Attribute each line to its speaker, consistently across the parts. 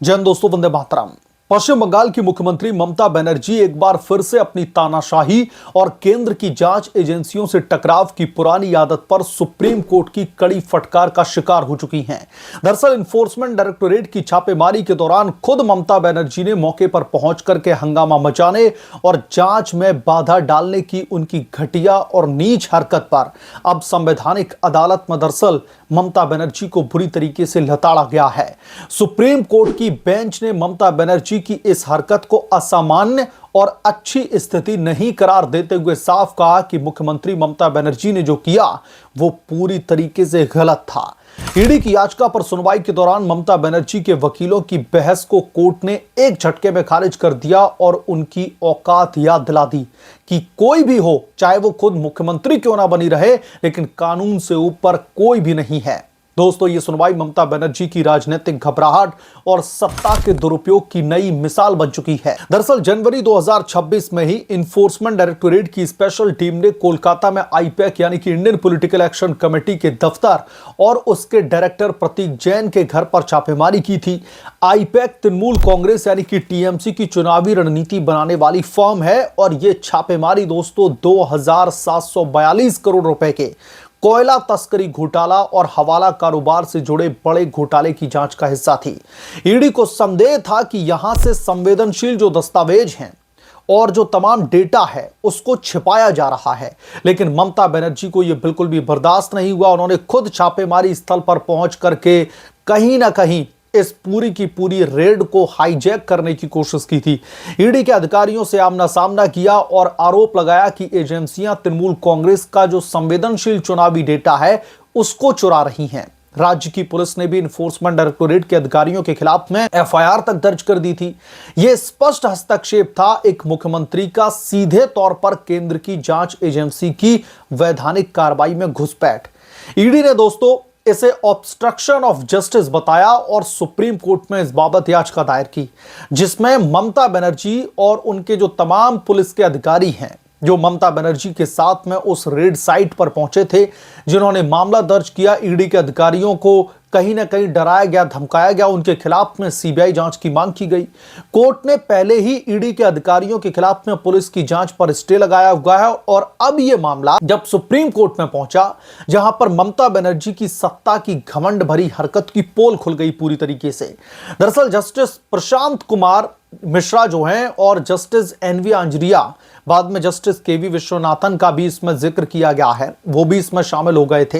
Speaker 1: जन दोस्तों, वंदे मातरम। पश्चिम बंगाल की मुख्यमंत्री ममता बनर्जी एक बार फिर से अपनी तानाशाही और केंद्र की जांच एजेंसियों से टकराव की पुरानी आदत पर सुप्रीम कोर्ट की कड़ी फटकार का शिकार हो चुकी हैं। दरअसल इन्फोर्समेंट डायरेक्टोरेट की छापेमारी के दौरान खुद ममता बनर्जी ने मौके पर पहुंच करके हंगामा मचाने और जांच में बाधा डालने की उनकी घटिया और नीच हरकत पर अब संवैधानिक अदालत में दरअसल ममता बनर्जी को बुरी तरीके से लताड़ा गया है। सुप्रीम कोर्ट की बेंच ने ममता बनर्जी की इस हरकत को असामान्य और अच्छी स्थिति नहीं करार देते हुए साफ कहा कि मुख्यमंत्री ममता बनर्जी ने जो किया वो पूरी तरीके से गलत था। ईडी की याचिका पर सुनवाई के दौरान ममता बनर्जी के वकीलों की बहस को कोर्ट ने एक झटके में खारिज कर दिया और उनकी औकात याद दिला दी कि कोई भी हो, चाहे वो खुद मुख्यमंत्री क्यों ना बनी रहे, लेकिन कानून से ऊपर कोई भी नहीं है। दोस्तों, ये सुनवाई ममता बनर्जी की राजनीतिक घबराहट और सत्ता के दुरुपयोग की नई मिसाल बन चुकी है। दरअसल जनवरी 2026 में ही इन्फोर्समेंट डायरेक्टोरेट की स्पेशल टीम ने कोलकाता में आईपैक यानी कि इंडियन पॉलिटिकल एक्शन कमेटी के दफ्तर और उसके डायरेक्टर प्रतीक जैन के घर पर छापेमारी की थी। आईपैक तृणमूल कांग्रेस यानी कि टीएमसी की चुनावी रणनीति बनाने वाली फर्म है और यह छापेमारी दोस्तों 2742 करोड़ रुपए के कोयला तस्करी घोटाला और हवाला कारोबार से जुड़े बड़े घोटाले की जांच का हिस्सा थी। ईडी को संदेह था कि यहां से संवेदनशील जो दस्तावेज हैं और जो तमाम डेटा है उसको छिपाया जा रहा है, लेकिन ममता बनर्जी को यह बिल्कुल भी बर्दाश्त नहीं हुआ। उन्होंने खुद छापेमारी स्थल पर पहुंच करके कहीं ना कहीं इस पूरी की पूरी रेड को हाईजैक करने की कोशिश की थी। ईडी के अधिकारियों से आमना सामना किया और आरोप लगाया कि एजेंसियां तृणमूल कांग्रेस का जो संवेदनशील चुनावी डेटा है उसको चुरा रही हैं। राज्य की पुलिस ने भी इन्फोर्समेंट डायरेक्टोरेट के अधिकारियों के खिलाफ में एफआईआर तक दर्ज कर दी थी। यह स्पष्ट हस्तक्षेप था एक मुख्यमंत्री का सीधे तौर पर केंद्र की जांच एजेंसी की वैधानिक कार्रवाई में घुसपैठ। ईडी ने दोस्तों इसे ऑब्स्ट्रक्शन ऑफ जस्टिस बताया और सुप्रीम कोर्ट में इस बाबत याचिका दायर की, जिसमें ममता बनर्जी और उनके जो तमाम पुलिस के अधिकारी हैं जो ममता बनर्जी के साथ में उस रेड साइट पर पहुंचे थे, जिन्होंने मामला दर्ज किया, ईडी के अधिकारियों को कहीं ना कहीं डराया गया, धमकाया गया, उनके खिलाफ में सीबीआई जांच की मांग की गई। कोर्ट ने पहले ही ईडी के अधिकारियों के खिलाफ में पुलिस की जांच पर स्टे लगाया हुआ है और अब यह मामला जब सुप्रीम कोर्ट में पहुंचा, जहां पर ममता बनर्जी की सत्ता की घमंड भरी हरकत की पोल खुल गई पूरी तरीके से। दरअसल जस्टिस प्रशांत कुमार मिश्रा जो हैं और जस्टिस एनवी अंजरिया, बाद में जस्टिस केवी विश्वनाथन का भी इसमें जिक्र किया गया है, वो भी इसमें शामिल हो गए थे।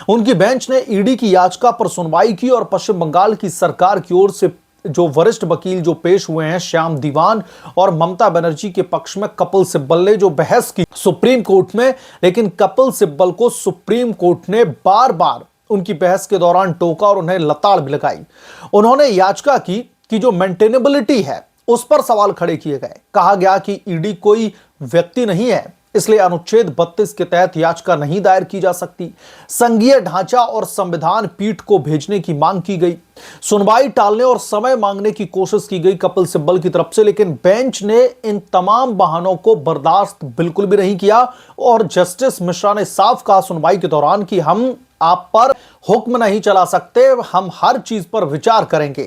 Speaker 1: उनकी बेंच ने ईडी की याचिका पर सुनवाई की और पश्चिम बंगाल की सरकार की ओर से जो वरिष्ठ वकील जो पेश हुए हैं श्याम दीवान और ममता बनर्जी के पक्ष में कपिल सिब्बल ने जो बहस की सुप्रीम कोर्ट में, लेकिन कपिल सिब्बल को सुप्रीम कोर्ट ने बार बार उनकी बहस के दौरान टोका और उन्हें लताड़ भी लगाई। उन्होंने याचिका की कि जो मेंटेनेबिलिटी है उस पर सवाल खड़े किए गए। कहा गया कि ईडी कोई व्यक्ति नहीं है, इसलिए अनुच्छेद 32 के तहत याचिका नहीं दायर की जा सकती। संघीय ढांचा और संविधान पीठ को भेजने की मांग की गई। सुनवाई टालने और समय मांगने की कोशिश की गई कपिल सिब्बल की तरफ से, लेकिन बेंच ने इन तमाम बहानों को बर्दाश्त बिल्कुल भी नहीं किया और जस्टिस मिश्रा ने साफ कहा सुनवाई के दौरान कि हम आप पर हुक्म नहीं चला सकते, हम हर चीज पर विचार करेंगे।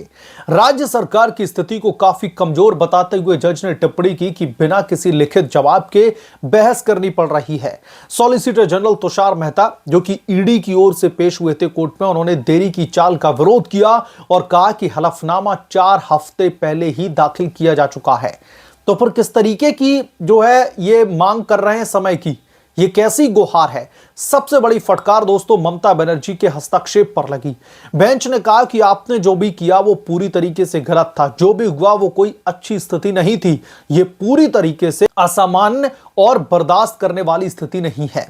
Speaker 1: राज्य सरकार की स्थिति को काफी कमजोर बताते हुए जज ने टिप्पणी की कि बिना किसी लिखित जवाब के बहस करनी पड़ रही है। सॉलिसिटर जनरल तुषार मेहता जो कि ईडी की ओर से पेश हुए थे कोर्ट में, उन्होंने देरी की चाल का विरोध किया और कहा कि हलफनामा 4 हफ्ते पहले ही दाखिल किया जा चुका है। तो फिर किस तरीके की जो है ये मांग कर रहे हैं समय की, ये कैसी गुहार है। सबसे बड़ी फटकार दोस्तों ममता बनर्जी के हस्तक्षेप पर लगी। बेंच ने कहा कि आपने जो भी किया वो पूरी तरीके से गलत था, जो भी हुआ वो कोई अच्छी स्थिति नहीं थी, ये पूरी तरीके से असामान्य और बर्दाश्त करने वाली स्थिति नहीं है।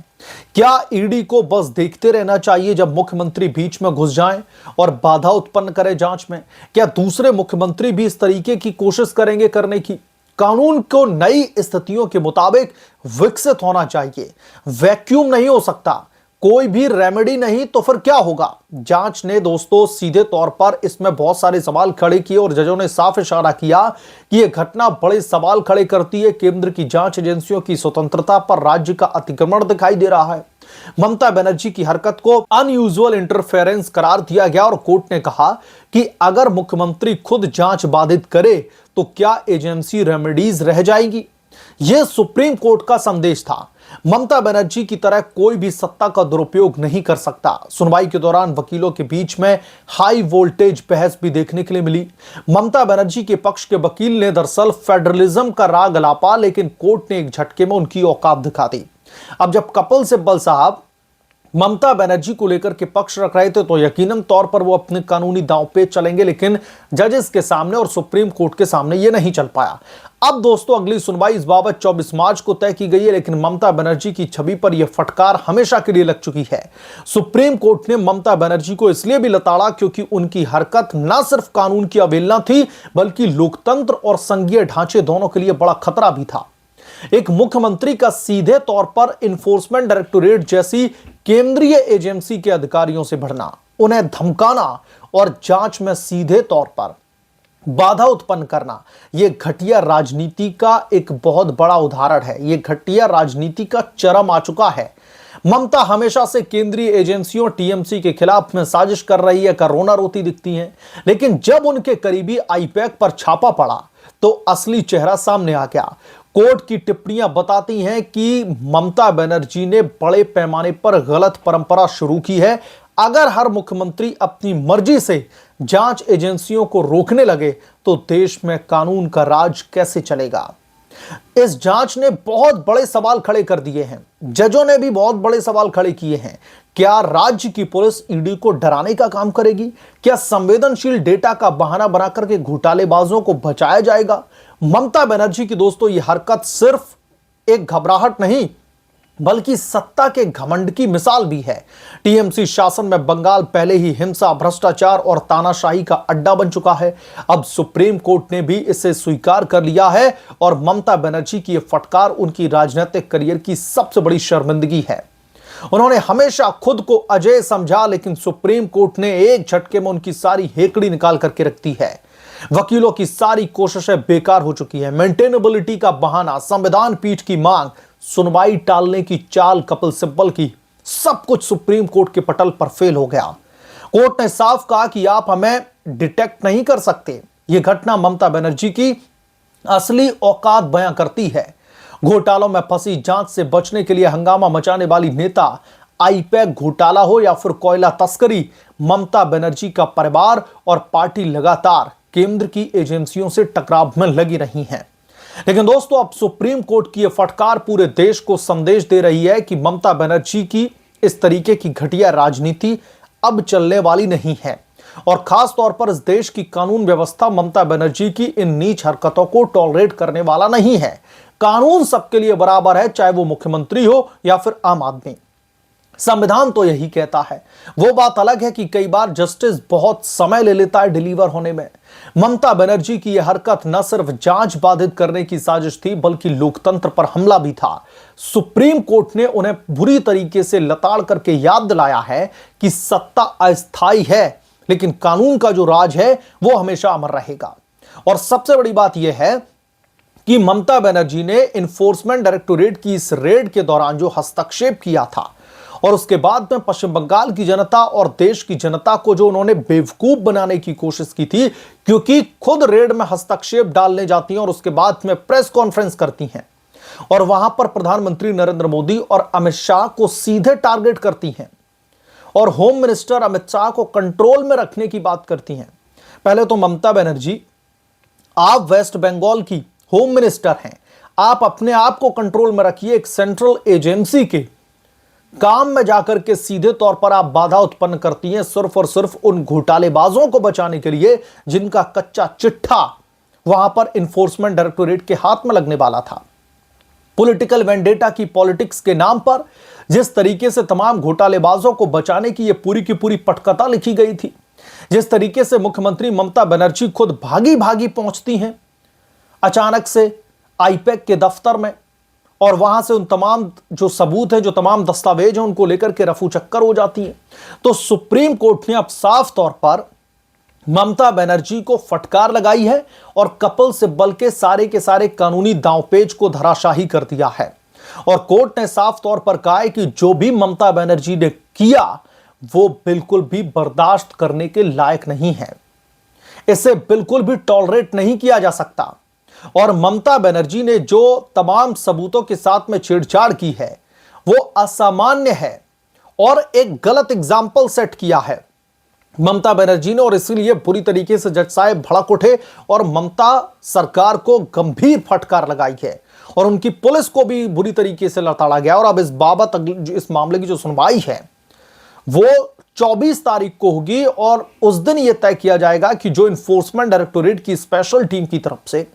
Speaker 1: क्या ईडी को बस देखते रहना चाहिए जब मुख्यमंत्री बीच में घुस जाएं और बाधा उत्पन्न करें जांच में? क्या दूसरे मुख्यमंत्री भी इस तरीके की कोशिश करेंगे करने की? कानून को नई स्थितियों के मुताबिक विकसित होना चाहिए, वैक्यूम नहीं हो सकता। कोई भी रेमेडी नहीं तो फिर क्या होगा? जांच ने दोस्तों सीधे तौर पर इसमें बहुत सारे सवाल खड़े किए और जजों ने साफ इशारा किया कि यह घटना बड़े सवाल खड़े करती है। केंद्र की जांच एजेंसियों की स्वतंत्रता पर राज्य का अतिक्रमण दिखाई दे रहा है। ममता बनर्जी की हरकत को अनयूजुअल इंटरफेरेंस करार दिया गया और कोर्ट ने कहा कि अगर मुख्यमंत्री खुद जांच बाधित करे तो क्या एजेंसी रेमेडीज रह जाएगी? यह सुप्रीम कोर्ट का संदेश था। ममता बनर्जी की तरह कोई भी सत्ता का दुरुपयोग नहीं कर सकता। सुनवाई के दौरान वकीलों के बीच में हाई वोल्टेज बहस भी देखने के लिए मिली। ममता बनर्जी के पक्ष के वकील ने दरअसल फेडरलिज्म का राग अलापा, लेकिन कोर्ट ने एक झटके में उनकी औकात दिखा दी। अब जब कपिल सिब्बल साहब ममता बनर्जी को लेकर के पक्ष रख रहे थे तो यकीनन तौर पर वो अपने कानूनी दांव पे चलेंगे, लेकिन जजेस के सामने और सुप्रीम कोर्ट के सामने ये नहीं चल पाया। अब दोस्तों अगली सुनवाई इस बाबत 24 मार्च को तय की गई है, लेकिन ममता बनर्जी की छवि पर यह फटकार हमेशा के लिए लग चुकी है। सुप्रीम कोर्ट ने ममता बनर्जी को इसलिए भी लताड़ा क्योंकि उनकी हरकत न सिर्फ कानून की अवहेलना थी बल्कि लोकतंत्र और संघीय ढांचे दोनों के लिए बड़ा खतरा भी था। एक मुख्यमंत्री का सीधे तौर पर इन्फोर्समेंट डायरेक्टोरेट जैसी केंद्रीय एजेंसी के अधिकारियों से भिड़ना, उन्हें धमकाना और जांच में सीधे तौर पर बाधा उत्पन्न करना, यह घटिया राजनीति का एक बहुत बड़ा उदाहरण है। यह घटिया राजनीति का चरम आ चुका है। ममता हमेशा से केंद्रीय एजेंसियों टीएमसी के खिलाफ में साजिश कर रही है, रोना रोती दिखती हैं, लेकिन जब उनके करीबी आईपैक पर छापा पड़ा तो असली चेहरा सामने आ गया। कोर्ट की टिप्पणियां बताती हैं कि ममता बनर्जी ने बड़े पैमाने पर गलत परंपरा शुरू की है। अगर हर मुख्यमंत्री अपनी मर्जी से जांच एजेंसियों को रोकने लगे तो देश में कानून का राज कैसे चलेगा? इस जांच ने बहुत बड़े सवाल खड़े कर दिए हैं। जजों ने भी बहुत बड़े सवाल खड़े किए हैं। क्या राज्य की पुलिस ईडी को डराने का काम करेगी? क्या संवेदनशील डेटा का बहाना बनाकर के घोटालेबाजों को बचाया जाएगा? ममता बनर्जी की दोस्तों यह हरकत सिर्फ एक घबराहट नहीं बल्कि सत्ता के घमंड की मिसाल भी है। टीएमसी शासन में बंगाल पहले ही हिंसा, भ्रष्टाचार और तानाशाही का अड्डा बन चुका है। अब सुप्रीम कोर्ट ने भी इसे स्वीकार कर लिया है और ममता बनर्जी की यह फटकार उनकी राजनीतिक करियर की सबसे बड़ी शर्मिंदगी है। उन्होंने हमेशा खुद को अजय समझा, लेकिन सुप्रीम कोर्ट ने एक झटके में उनकी सारी हेकड़ी निकाल करके रख दी है। वकीलों की सारी कोशिशें बेकार हो चुकी है। मेंटेनेबिलिटी का बहाना, संविधान पीठ की मांग, सुनवाई टालने की चाल कपिल सिब्बल की, सब कुछ सुप्रीम कोर्ट के पटल पर फेल हो गया। कोर्ट ने साफ कहा कि आप हमें डिटेक्ट नहीं कर सकते। यह घटना ममता बनर्जी की असली औकात बयां करती है। घोटालों में फंसी जांच से बचने के लिए हंगामा मचाने वाली नेता, आईपैक घोटाला हो या फिर कोयला तस्करी, ममता बनर्जी का परिवार और पार्टी लगातार केंद्र की एजेंसियों से टकराव में लगी रही हैं। लेकिन दोस्तों अब सुप्रीम कोर्ट की यह फटकार पूरे देश को संदेश दे रही है कि ममता बनर्जी की इस तरीके की घटिया राजनीति अब चलने वाली नहीं है और खास तौर पर इस देश की कानून व्यवस्था ममता बनर्जी की इन नीच हरकतों को टॉलरेट करने वाला नहीं है। कानून सबके लिए बराबर है, चाहे वो मुख्यमंत्री हो या फिर आम आदमी। संविधान तो यही कहता है। वो बात अलग है कि कई बार जस्टिस बहुत समय ले लेता है डिलीवर होने में। ममता बनर्जी की यह हरकत न सिर्फ जांच बाधित करने की साजिश थी बल्कि लोकतंत्र पर हमला भी था। सुप्रीम कोर्ट ने उन्हें बुरी तरीके से लताड़ करके याद दिलाया है कि सत्ता अस्थायी है, लेकिन कानून का जो राज है वो हमेशा अमर रहेगा। और सबसे बड़ी बात यह है कि ममता बनर्जी ने इन्फोर्समेंट डायरेक्टोरेट की इस रेड के दौरान जो हस्तक्षेप किया था और उसके बाद में पश्चिम बंगाल की जनता और देश की जनता को जो उन्होंने बेवकूफ बनाने की कोशिश की थी, क्योंकि खुद रेड में हस्तक्षेप डालने जाती हैं और उसके बाद में प्रेस कॉन्फ्रेंस करती हैं और वहां पर प्रधानमंत्री नरेंद्र मोदी और अमित शाह को सीधे टारगेट करती हैं और होम मिनिस्टर अमित शाह को कंट्रोल में रखने की बात करती हैं। पहले तो ममता बनर्जी, आप वेस्ट बंगाल की होम मिनिस्टर हैं, आप अपने आप को कंट्रोल में रखिए। एक सेंट्रल एजेंसी के काम में जाकर के सीधे तौर पर आप बाधा उत्पन्न करती हैं सिर्फ और सिर्फ उन घोटालेबाजों को बचाने के लिए जिनका कच्चा चिट्ठा वहां पर इन्फोर्समेंट डायरेक्टोरेट के हाथ में लगने वाला था। पॉलिटिकल वेंडेटा की पॉलिटिक्स के नाम पर जिस तरीके से तमाम घोटालेबाजों को बचाने की यह पूरी की पूरी पटकथा लिखी गई थी, जिस तरीके से मुख्यमंत्री ममता बनर्जी खुद भागी भागी पहुंचती हैं अचानक से आईपैक के दफ्तर में और वहां से उन तमाम जो सबूत है, जो तमाम दस्तावेज हैं, उनको लेकर के रफू चक्कर हो जाती है। तो सुप्रीम कोर्ट ने अब साफ तौर पर ममता बनर्जी को फटकार लगाई है और कपिल सिब्बल के सारे कानूनी दांवपेच को धराशाही कर दिया है। और कोर्ट ने साफ तौर पर कहा है कि जो भी ममता बनर्जी ने किया वो बिल्कुल भी बर्दाश्त करने के लायक नहीं है, इसे बिल्कुल भी टॉलरेट नहीं किया जा सकता। और ममता बनर्जी ने जो तमाम सबूतों के साथ में छेड़छाड़ की है वो असामान्य है और एक गलत एग्जाम्पल सेट किया है ममता बनर्जी ने, और इसीलिए बुरी तरीके से जज साहब भड़क उठे और ममता सरकार को गंभीर फटकार लगाई है और उनकी पुलिस को भी बुरी तरीके से लताड़ा गया। और अब इस बाबत इस मामले की जो सुनवाई है वो 24 तारीख को होगी और उस दिन यह तय किया जाएगा कि जो इन्फोर्समेंट डायरेक्टोरेट की स्पेशल टीम की तरफ से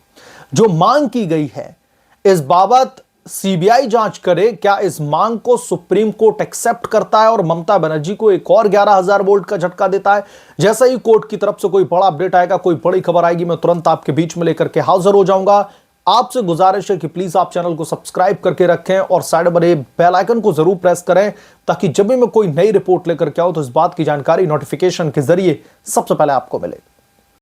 Speaker 1: जो मांग की गई है इस बाबत सीबीआई जांच करे, क्या इस मांग को सुप्रीम कोर्ट एक्सेप्ट करता है और ममता बनर्जी को एक और 11,000 वोल्ट का झटका देता है। जैसा ही कोर्ट की तरफ से कोई बड़ा अपडेट आएगा, कोई बड़ी खबर आएगी, मैं तुरंत आपके बीच में लेकर के हाजिर हो जाऊंगा। आपसे गुजारिश है कि प्लीज आप चैनल को सब्सक्राइब करके रखें और साइड बने बेल आइकन को जरूर प्रेस करें ताकि जब भी मैं कोई नई रिपोर्ट लेकर के आऊं तो इस बात की जानकारी नोटिफिकेशन के जरिए सबसे पहले आपको मिले।